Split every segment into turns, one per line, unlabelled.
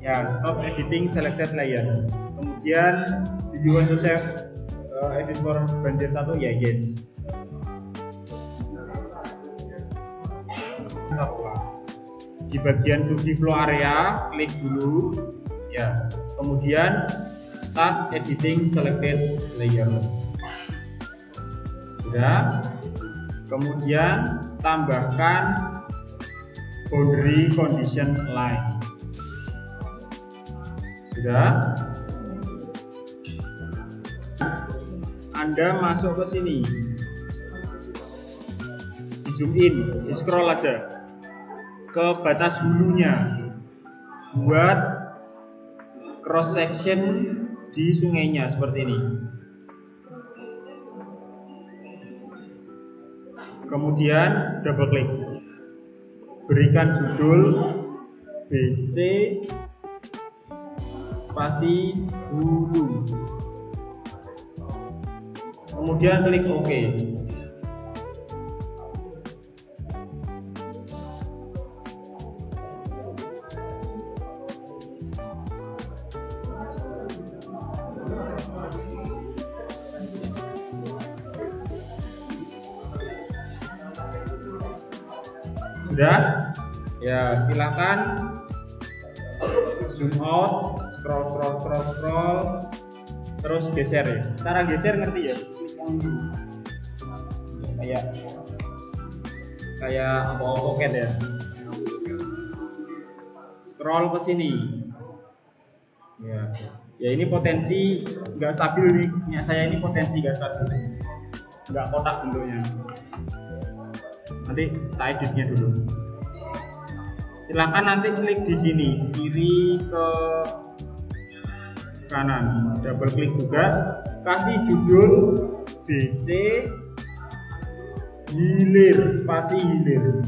Ya, stop editing selected layer. Kemudian do you want to save edit for banjir 1? Ya, yes. Di bagian 2D flow area klik dulu ya, kemudian start editing selected layer. Sudah, kemudian tambahkan boundary condition line. Sudah, Anda masuk ke sini, di zoom in, di scroll aja ke batas hulunya, buat cross section di sungainya seperti ini. Kemudian double klik, berikan judul BC spasi hulu, kemudian klik OK. Sudah, ya silakan zoom out, scroll, terus geser ya. Cara geser ngerti ya? Kayak apa pocket ya. Scroll ke sini. Ya ini potensi nggak stabil nih. Punya saya ini potensi nggak stabil, nggak kotak bentuknya. Nanti tak editnya dulu. Silahkan nanti klik di sini, kiri ke kanan, double klik juga, kasih judul BC hilir spasi hilir,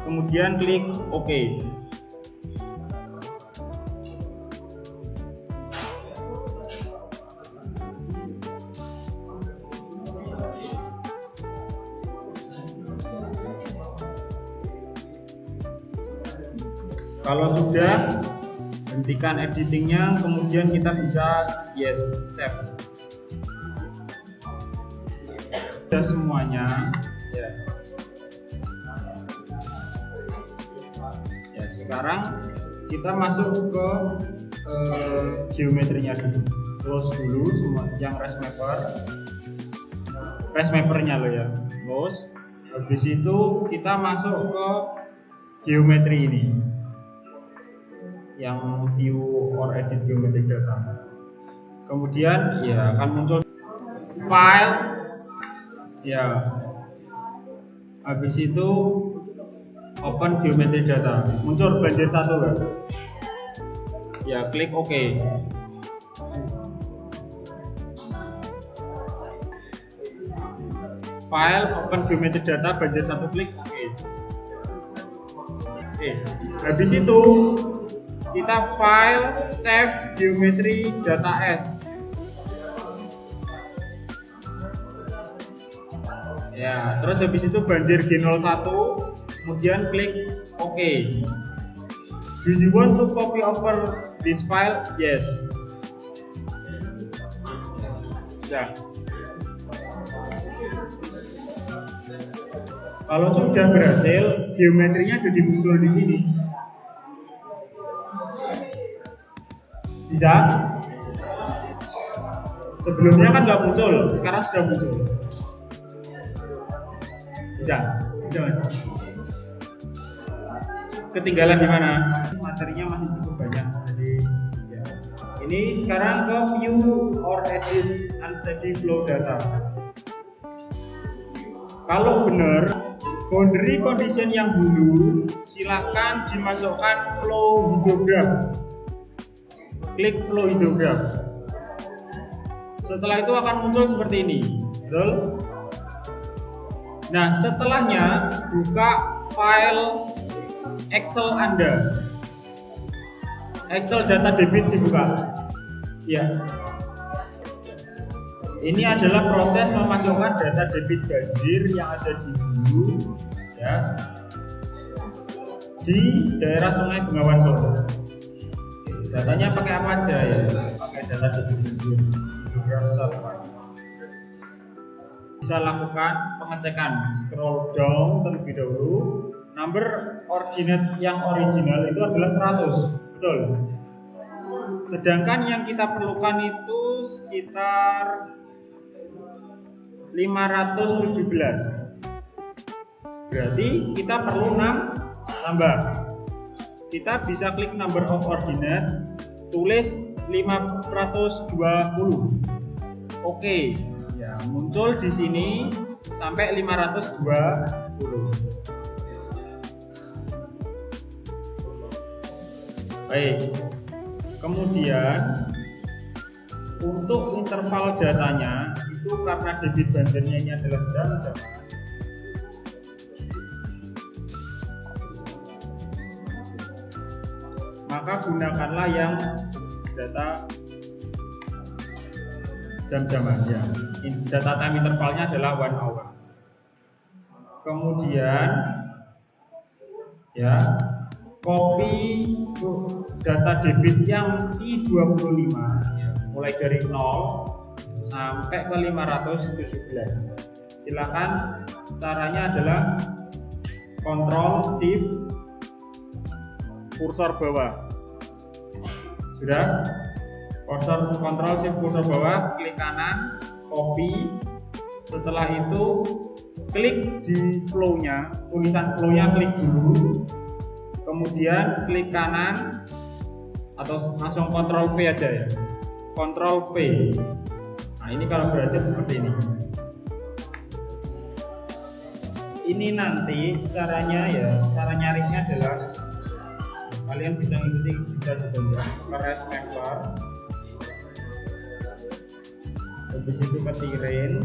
kemudian klik OK. Kalau sudah, hentikan editingnya, kemudian kita bisa yes save. Sudah semuanya ya. Ya, sekarang kita masuk ke geometrinya dulu. Close dulu semua yang rest mappernya lo ya. Close. Habis itu kita masuk ke geometri ini, yang view or edit geometric data. Kemudian ya akan muncul file ya, habis itu open geometric data, muncul banjir 1 kan? Ya klik OK. File open geometric data banjir 1, klik OK. Oke, habis itu kita file save geometry data s. Ya, terus habis itu banjir G01, kemudian klik OK. Do you want to copy over this file? Yes. Ya. Kalau sudah berhasil, geometrinya jadi muncul di sini. Bisa? Sebelumnya kan nggak muncul, sekarang sudah muncul. Bisa mas. Ketinggalan di mana? Materinya masih cukup banyak, jadi ya. Ini sekarang ke view or edit unsteady flow data. Kalau benar boundary condition yang dulu, silakan dimasukkan flow histogram. Klik flow histogram. Setelah itu akan muncul seperti ini, betul? Nah, setelahnya buka file Excel Anda. Excel data debit dibuka. Ya. Ini adalah proses memasukkan data debit banjir yang ada di hulu, ya, di daerah Sungai Bengawan Solo. Datanya pakai apa aja ya? Pakai data server. Bisa lakukan pengecekan, scroll down terlebih dahulu. Number ordinate yang original itu adalah 100, betul. Sedangkan yang kita perlukan itu sekitar 517. Berarti kita perlu 6 tambah. Kita bisa klik number of ordinate, tulis 520. Oke, ya muncul di sini sampai 520. Baik. Kemudian untuk interval datanya itu karena debit bandernya ini adalah jam-jaman, maka gunakanlah yang data jam-jaman ya. Data time intervalnya adalah 1 hour. Kemudian ya, copy data debit yang I25 ya, mulai dari 0 sampai ke 517. Silakan, caranya adalah Ctrl Shift kursor bawah. Sudah? Ctrl Shift kursor bawah, klik kanan, copy. Setelah itu klik di flow-nya, tulisan flow-nya klik dulu. Kemudian klik kanan atau langsung Ctrl P aja ya. Ctrl P. Nah, ini kalau berhasil seperti ini. Ini nanti caranya ya, cara nyarinya adalah kalian bisa ngikuti, bisa juga ke rest member. Habis itu ke tirin.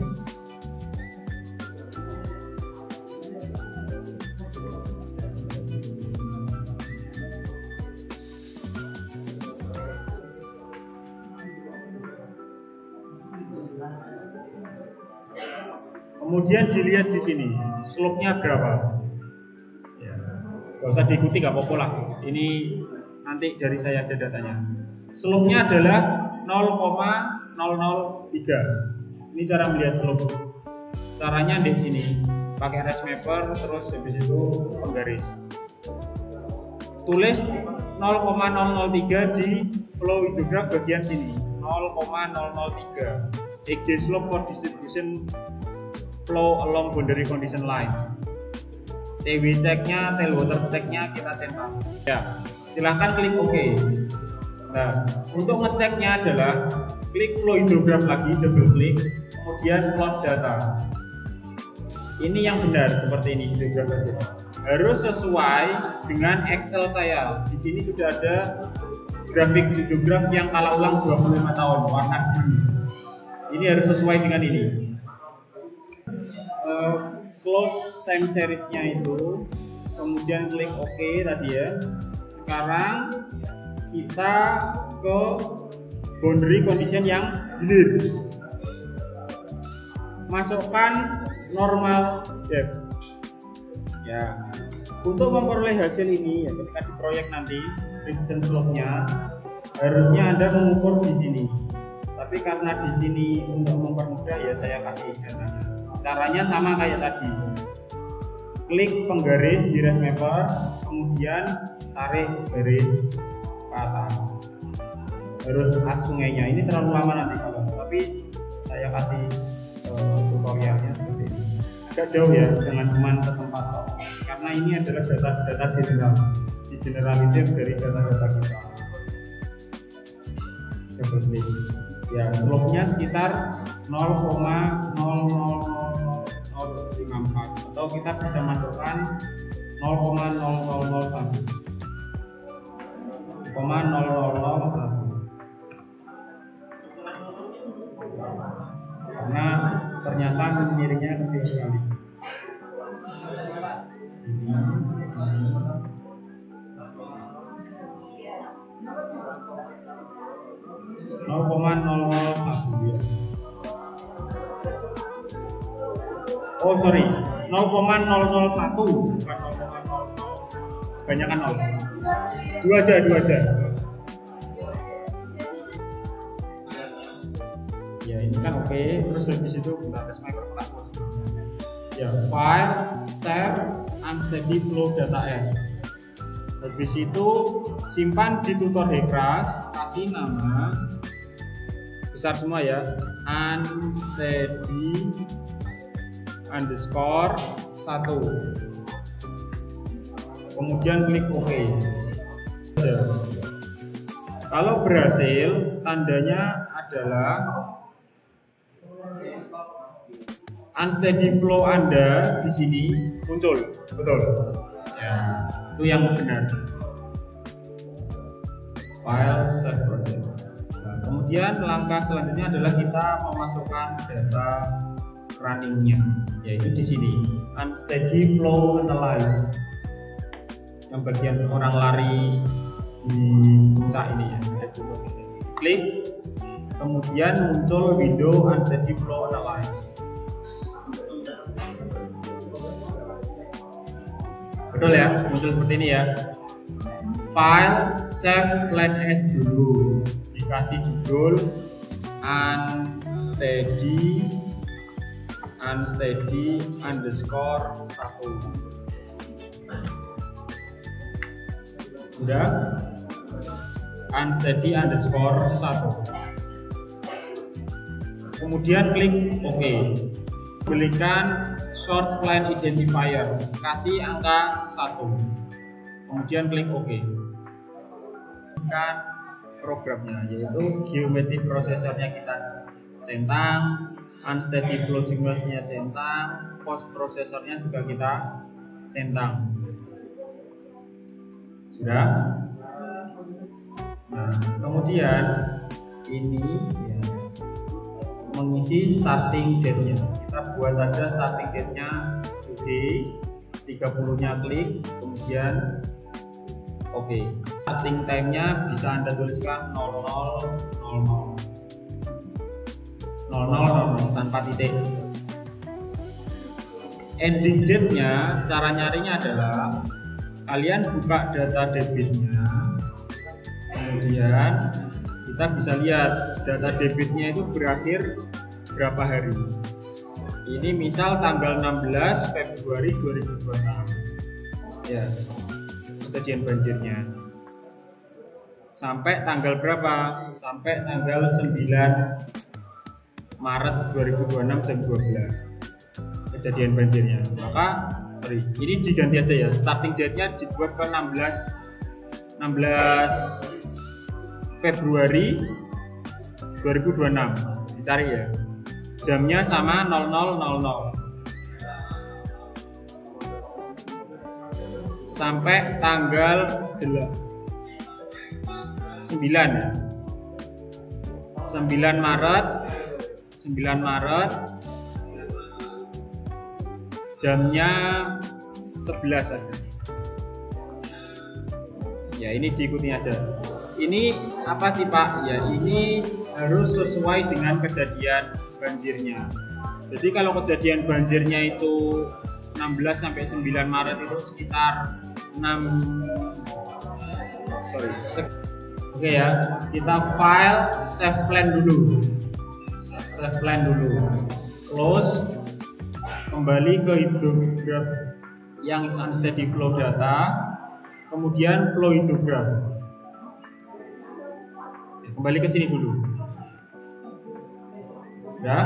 Kemudian dilihat di sini slope-nya berapa. Ya, gak usah diikuti, gak apa-apa lah. Ini nanti dari saya aja datanya. Slope-nya adalah 0,003. Ini cara melihat slope. Caranya di sini, pakai rest mapper, terus habis itu penggaris. Tulis 0,003 di flow hidrograf bagian sini. 0,003. EG slope for distribution flow along boundary condition line. TW check-nya, tail water check-nya kita centang. Ya, silahkan klik OK. Nah, untuk ngeceknya adalah klik flow hidrograf lagi, double klik, kemudian plot data. Ini yang benar seperti ini hidrograf. Harus sesuai dengan Excel saya. Di sini sudah ada grafik hidrograf yang kala ulang 25 tahun warna biru. Ini harus sesuai dengan ini. Close time series-nya itu, kemudian klik OK tadi ya. Sekarang kita ke boundary condition yang hilir. Masukkan normal depth. Ya, untuk memperoleh hasil ini ya, ketika di proyek nanti precision slope-nya harusnya Anda mengukur di sini. Tapi karena di sini untuk mempermudah ya saya kasih datanya. Caranya sama kayak tadi. Klik penggaris di rest mapper, kemudian tarik garis ke atas. Harus as sungainya. Ini terlalu lama nanti kalau, tapi saya kasih tutorialnya seperti ini. Agak jauh ya, jangan cuma setempat. Karena ini adalah data general, digeneralisir dari data-data kita. Seperti ini. Ya, slope-nya sekitar 0,00054 atau kita bisa masukkan 0,0001. Karena ternyata miringnya kecil sekali. Sini. 0,001 ya. Oh sorry, 0,001 bukan 0,00. Banyakan 0. Dua aja. Ya ini kan oke. Terus habis itu bentar tes microcontroller. Ya, file save unsteady flow data s. Habis itu simpan di tutor Hekras, kasih nama besar semua ya, unsteady underscore 1. Kemudian klik OK. Kalau berhasil, tandanya adalah unsteady flow Anda di sini muncul, betul? Ya, itu yang benar. File save project. Nah, kemudian langkah selanjutnya adalah kita memasukkan data runningnya, yaitu di sini unsteady flow analyze. Yang bagian orang lari di puncak ini ya, klik, kemudian muncul window unsteady flow analyze. Betul ya, muncul seperti ini ya. File save plan as dulu, dikasih judul unsteady underscore 1. Udah, unsteady underscore 1. Kemudian klik OK. Berikan short plan identifier, kasih angka 1. Kemudian klik OK. Berikan programnya, yaitu geometri prosesornya kita centang, unsteady flow simulasinya centang, post prosesornya juga kita centang. Sudah. Nah, kemudian ini ya, mengisi starting date-nya. Kita buat aja starting date-nya today, 30-nya klik, kemudian oke. Starting time-nya bisa Anda tuliskan 0000 tanpa titik. Ending date-nya, cara nyarinya adalah kalian buka data debitnya, kemudian kita bisa lihat data debitnya itu berakhir berapa hari. Ini misal tanggal 16 Februari 2026 ya, kejadian banjirnya. Sampai tanggal berapa? Sampai tanggal 9 Maret 2026 jam 12 kejadian banjirnya. Maka ini diganti aja ya, starting date-nya dibuat ke 16 Februari 2026. Dicari ya, jamnya sama 0000 sampai tanggal 9 ya, 9 Maret jamnya 11 saja. Ya, ini diikuti aja. Ini apa sih Pak? Ya, ini harus sesuai dengan kejadian banjirnya. Jadi kalau kejadian banjirnya itu 16 sampai 9 Maret itu sekitar 6 Oke ya, kita file save plan dulu. Save plan dulu. Close. Kembali ke hidrograf yang unsteady flow data, kemudian flow hidrograf. Kembali ke sini dulu. Ya.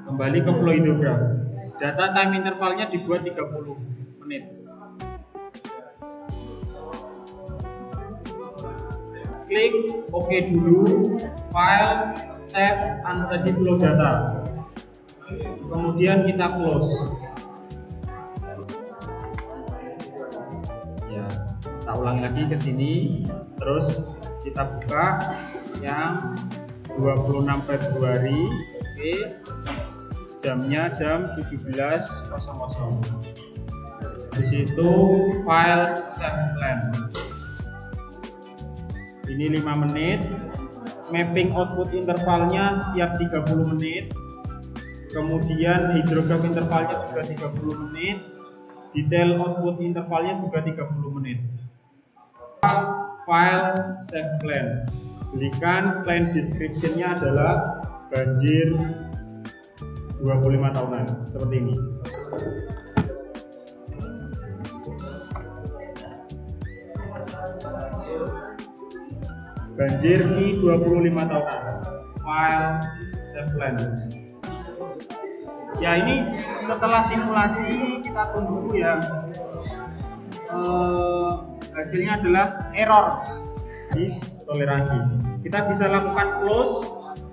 Kembali ke flow hidrograf. Data time intervalnya dibuat 30 menit. Klik OK dulu, file save unsteady flow data. Kemudian kita close. Ya, kita ulangi lagi ke sini, terus kita buka yang 26 Februari. Oke. Jamnya jam 17.00. Di situ file save plan. Ini 5 menit. Mapping output intervalnya setiap 30 menit. Kemudian hidrograf intervalnya juga 30 menit. Detail output intervalnya juga 30 menit. File save plan. belikan plan description-nya adalah banjir 25 tahunan seperti ini. Banjir di 25 tahunan. File save plan. Ya, ini setelah simulasi kita tunggu ya. Hasilnya adalah error di toleransi. Kita bisa lakukan close,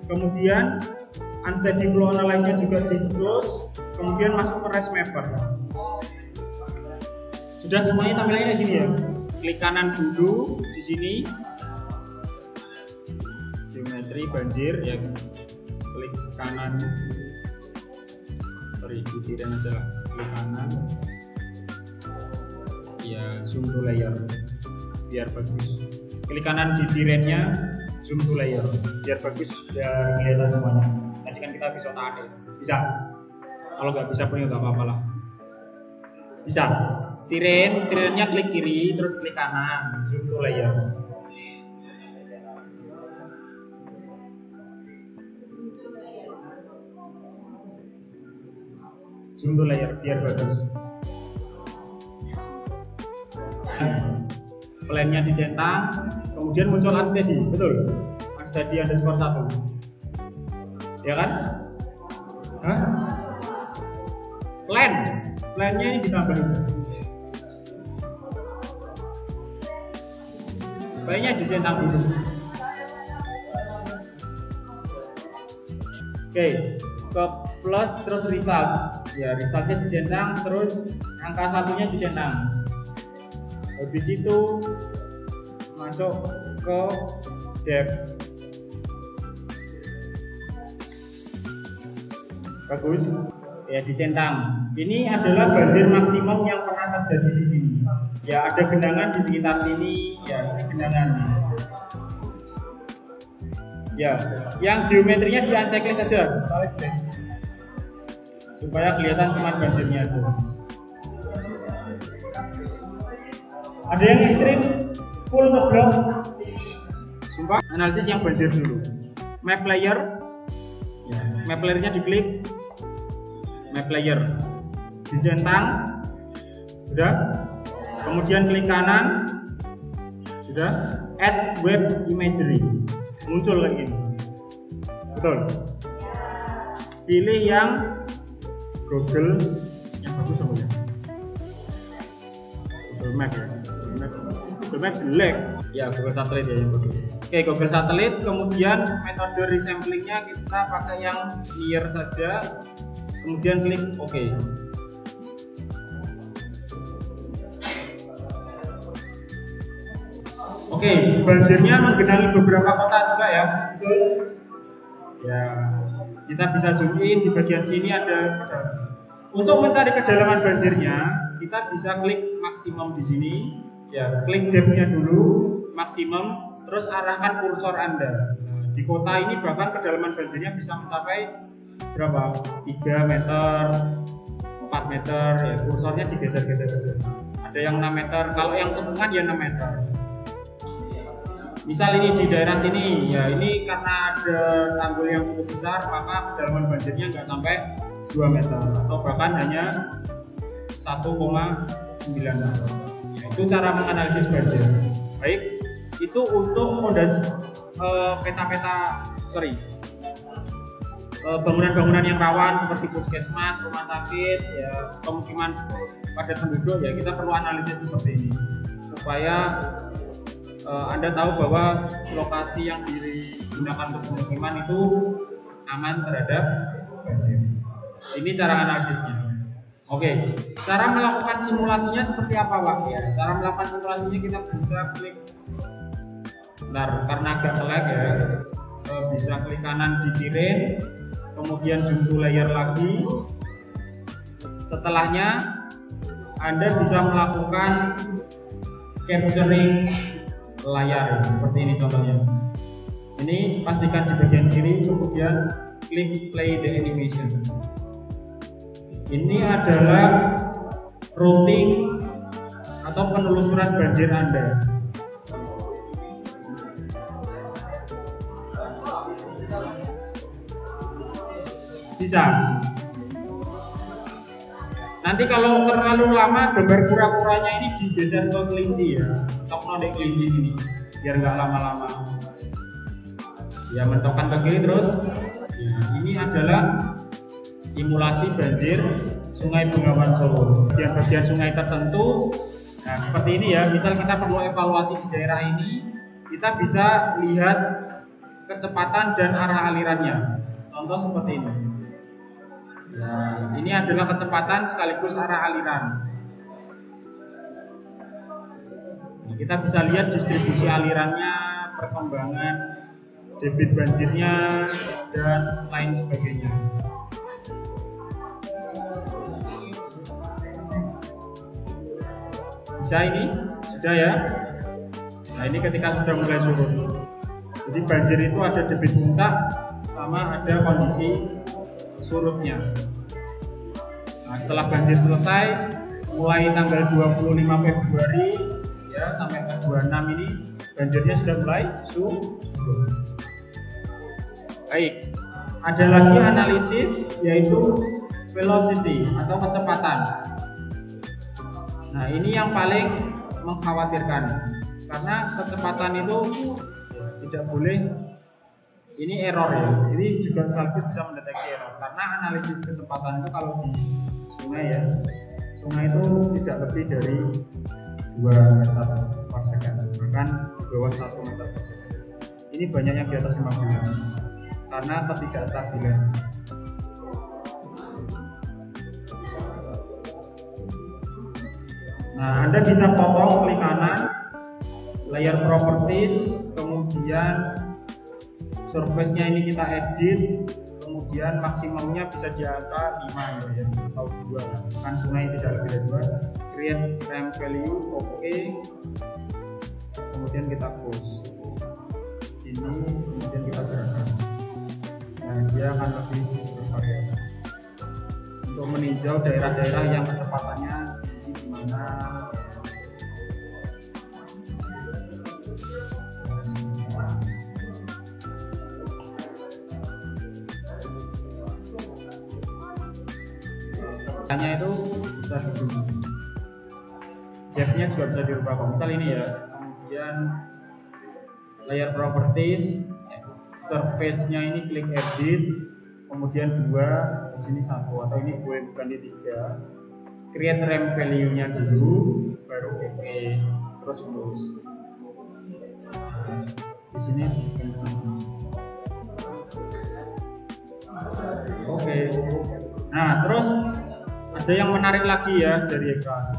kemudian unsteady flow analysis juga di close, kemudian masuk ke REST mapper. Sudah semuanya tampilannya kayak gini ya. Klik kanan dulu di sini, geometri banjir ya. Klik kanan, ditirin aja lah. Klik kanan, ya zoom to layer biar bagus. Klik kanan di tirennya, zoom to layer biar bagus, biar kelihatan semuanya. Tadi kan kita bisa tarik, bisa. Kalau nggak bisa pun nggak apa-apa lah. Bisa. Tirennya klik kiri, terus klik kanan, zoom to layer. Zoom to layer biar bagus. Plannya dicentang, kemudian muncul unsteady, betul? Unsteady underscore 1, ya kan? Hah? Plannya ini ditambah. Plannya dicentang dulu. Oke, ke plus terus result. Ya, resultnya dicentang, terus angka satunya dicentang. Habis itu masuk ke depth. Bagus ya, dicentang. Ini adalah banjir maksimum yang pernah terjadi di sini. Ya, ada genangan di sekitar sini. Ya, ini genangan. Ya, yang geometrinya di unchecklist saja, supaya kelihatan cuma banjirnya aja. Ada yang ekstrim, full ngeblok. Sumpah, analisis yang banjir dulu. Map layer, ya, map layernya diklik, map layer dicentang, sudah. Kemudian klik kanan, sudah. Add web imagery, muncul lagi. Betul. Pilih yang Google yang bagus semuanya. Google Map ya. Google Map jelek. Ya, Google Satellite ya yang bagus. Oke, Google Satellite. Kemudian metode resamplingnya kita pakai yang near saja. Kemudian klik OK. Oke, banjirnya menggenangi beberapa kota juga ya. Betul. Ya, kita bisa zoom in di bagian sini ada. Untuk mencari kedalaman banjirnya, kita bisa klik maksimum di sini. Ya, klik depth-nya dulu, maksimum, terus arahkan kursor Anda. Nah, di kota ini bahkan kedalaman banjirnya bisa mencapai berapa? 3 meter, 4 meter. Ya, kursornya digeser-geser saja. Ada yang 6 meter, kalau yang cekungan ya 6 meter. Misal ini di daerah sini, ya ini karena ada tanggul yang cukup besar, maka kedalaman banjirnya nggak sampai 2 meter atau bahkan hanya 1,9 meter. Ya, itu cara menganalisis banjir. Baik, itu untuk fondasi bangunan-bangunan yang rawan seperti puskesmas, rumah sakit, ya pemukiman padat penduduk, ya kita perlu analisis seperti ini supaya Anda tahu bahwa lokasi yang digunakan untuk pemukiman itu aman terhadap banjir. Ini cara analisisnya. Oke, cara melakukan simulasinya seperti apa, Pak? Ya, cara melakukan simulasinya kita bisa klik. Bentar, karena agak lag ya, bisa klik kanan di tiren, kemudian zoom to layer lagi. Setelahnya Anda bisa melakukan capturing layar seperti ini contohnya. Ini pastikan di bagian kiri, kemudian klik play the animation. Ini adalah routing atau penelusuran banjir Anda. bisa. Nanti kalau terlalu lama gambar kura-kuranya ini digeser ke kelinci ya, mentok di kelinci sini biar nggak lama-lama. Ya mentokkan ke kiri terus. Ya, ini adalah simulasi banjir Sungai Bengawan Solo. Bagian sungai tertentu, nah seperti ini ya. Misal kita perlu evaluasi di daerah ini, kita bisa lihat kecepatan dan arah alirannya. Contoh seperti ini. Nah, ini adalah kecepatan sekaligus arah aliran. Nah, kita bisa lihat distribusi alirannya, perkembangan debit banjirnya, dan lain sebagainya. Bisa ini? Sudah ya? Nah ini ketika sudah mulai surut. Jadi banjir itu ada debit puncak sama ada kondisi surutnya. Nah setelah banjir selesai, mulai tanggal 25 Februari ya sampai tanggal 26 ini banjirnya sudah mulai surut. Baik, ada lagi analisis yaitu velocity atau kecepatan. Nah ini yang paling mengkhawatirkan karena kecepatan itu tidak boleh, ini error ya, ini juga sekaligus bisa mendeteksi error karena analisis kecepatan itu kalau di sungai ya, sungai itu tidak lebih dari 2 meter per second, bahkan di bawah 1 meter per second. Ini banyak yang di atas 15 karena ketidakstabilan. Nah, Anda bisa potong, klik kanan, layer properties, kemudian surface-nya ini kita edit, kemudian maksimumnya bisa di angka 5 ya, atau 2 kan sungai tidak lebih dari 2. Create ramp value, oke. Kemudian kita close. Ini kemudian kita gerakkan. Nah, dia akan lebih bervariasi untuk meninjau daerah-daerah yang kecepatannya di mana. Hanya itu bisa di sini. Depth-nya juga bisa dirubah. Misal ini ya. Kemudian layer properties, surface-nya ini klik edit, kemudian 2, di sini 1 atau ini bukan di 3. Create ramp value-nya dulu, baru oke, terus close. Di sini oke. Nah, terus ada yang menarik lagi ya dari EKAS.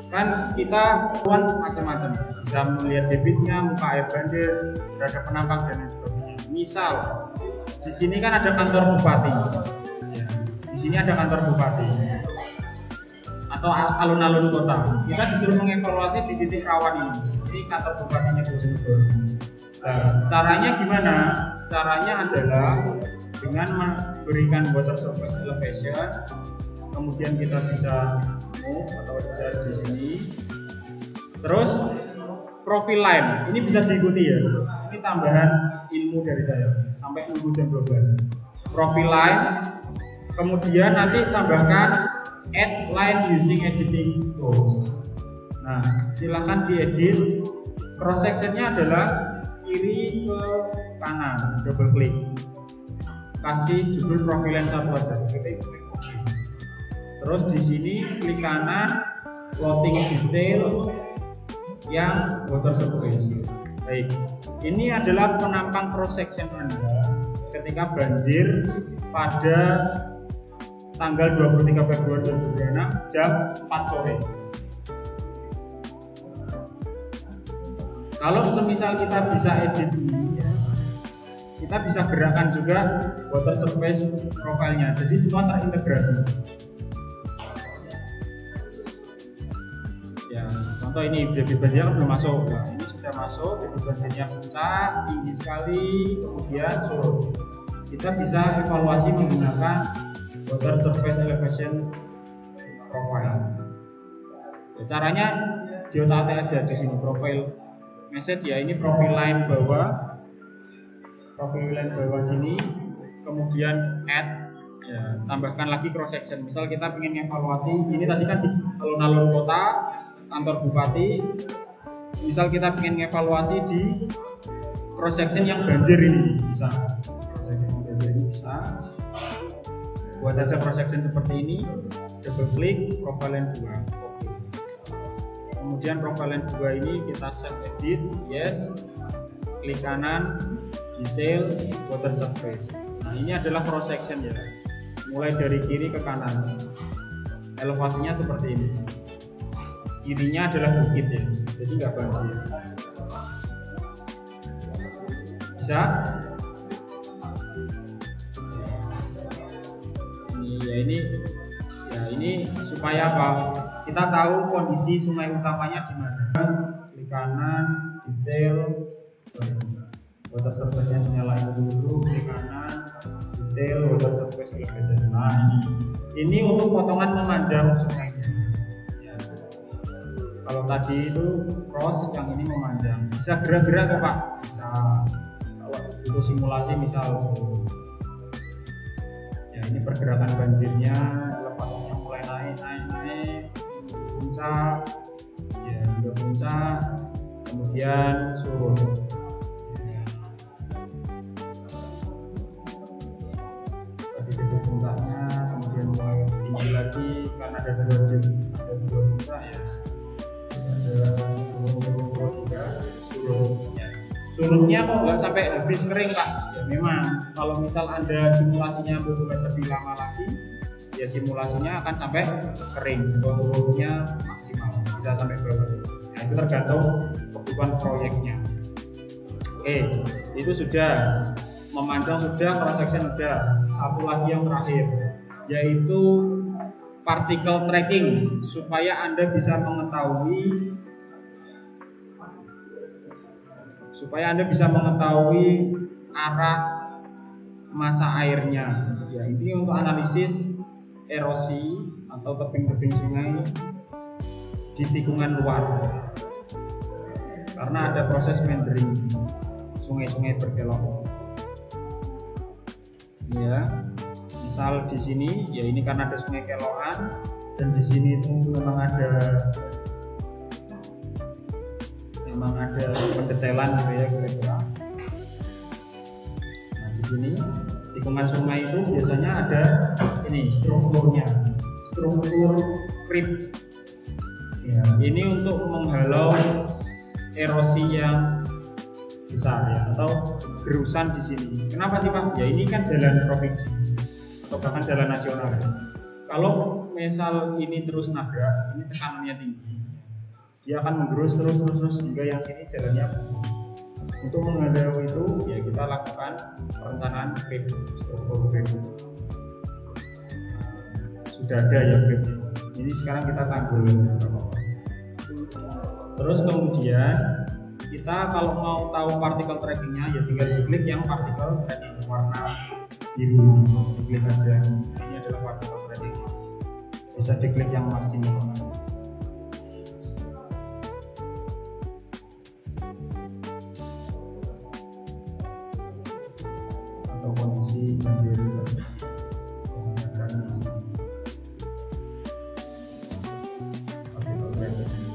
Kan kita buat macam-macam, bisa melihat debitnya, muka air banjir, berada penampang dan lain sebagainya. Misal di sini kan ada kantor bupati, ya, di sini ada kantor bupati atau alun-alun kota. Kita disuruh mengevaluasi di titik rawan ini. Ini kantor bupatinya Bojonegoro. Nah, caranya gimana? Caranya adalah dengan memberikan water surface elevation, kemudian kita bisa move atau adjust di sini. Terus profile line ini bisa diikuti ya. Ini tambahan ilmu dari saya sampai nunggu jam 12. Profile line, kemudian nanti tambahkan add line using editing tools. Nah, silahkan diedit. Cross sectionnya adalah kiri ke kanan, double klik. Kasih judul profile line 1 aja. Klik OK. Terus di sini klik kanan, plotting detail yang water surface. Baik, ini adalah penampang cross section Anda ketika banjir pada tanggal 23 Februari 2026 jam 4 sore. Kalau semisal kita bisa edit ini ya, kita bisa gerakkan juga water surface profile-nya. Jadi semua terintegrasi. Ya, contoh ini debit banjirnya kan belum masuk. Nah, ini sudah masuk, debit banjirnya puncak, tinggi sekali, kemudian surut. Kita bisa evaluasi menggunakan water surface elevation profile. Ya, caranya diotak-atik aja di sini profile message ya, ini profile line bawah, profile line bawah sini, kemudian add Ya, tambahkan lagi cross section. Misal kita ingin evaluasi, ini tadi kan di alun-alun kota, kantor bupati. Misal kita ingin evaluasi di cross section yang banjir ini, bisa. Cross section yang banjir ini bisa. Buat aja cross section seperti ini, double klik profile 2. Oke. Kemudian profile 2 ini kita save edit, yes. Klik kanan, detail, water surface. Nah, ini adalah cross section ya. Mulai dari kiri ke kanan. Elevasinya seperti ini. Kirinya adalah bukit ya, jadi nggak banjir. Bisa? Ini supaya apa? Kita tahu kondisi sungai utamanya di mana. Klik kanan, detail, water surface-nya dinyalain dulu, klik kanan, detail, water surface elevation. Nah ini untuk potongan memanjang sungainya. Ya. Kalau tadi itu cross, yang ini memanjang. Bisa gerak-gerak kok Pak? Bisa. Kalau itu simulasi misal. Ya ini pergerakan banjirnya, elevasinya mulai naik puncak, ya hingga puncak, kemudian surut. Tadi titik puncaknya, kemudian mulai tinggi lagi karena ada dua puncak ya, ada dua surutnya. Surutnya kok nggak sampai habis kering Pak? Ya memang kalau misal Anda simulasinya butuh lebih lama lagi, ya simulasinya akan sampai kering atau surutnya maksimal bisa sampai berapa sih? Nah, itu tergantung kebutuhan proyeknya. Oke, itu sudah memanjang, sudah cross section, sudah. Satu lagi yang terakhir yaitu particle tracking, supaya Anda bisa mengetahui arah masa airnya. Ya, ini untuk analisis erosi atau tebing-tebing sungai di tikungan luar. Karena ada proses meandering, sungai-sungai berkelok. Ya, misal di sini, ya ini karena ada sungai kelokan, dan di sini itu memang ada pendetailan gitu ya kira-kira. Nah di sini tikungan sungai itu biasanya ada ini struktur creep. Ya, ini untuk menghalau erosi yang besar ya, atau gerusan di sini. Kenapa sih Pak? Ya ini kan jalan provinsi atau bahkan jalan nasional. Kalau misal ini terus nabrak, ini tekanannya tinggi, dia akan menggerus terus hingga yang sini jalannya buntu. Untuk menghadapi itu, ya kita lakukan perencanaan creep, struktur creep. Sudah ada ya creepnya. Ini sekarang kita tanggul aja. Terus kemudian kita kalau mau tahu particle trackingnya, ya tinggal diklik yang particle tracking warna biru, diklik aja. Ini adalah particle tracking. Bisa diklik yang maksimal. Atau kondisi banjir particle tracking.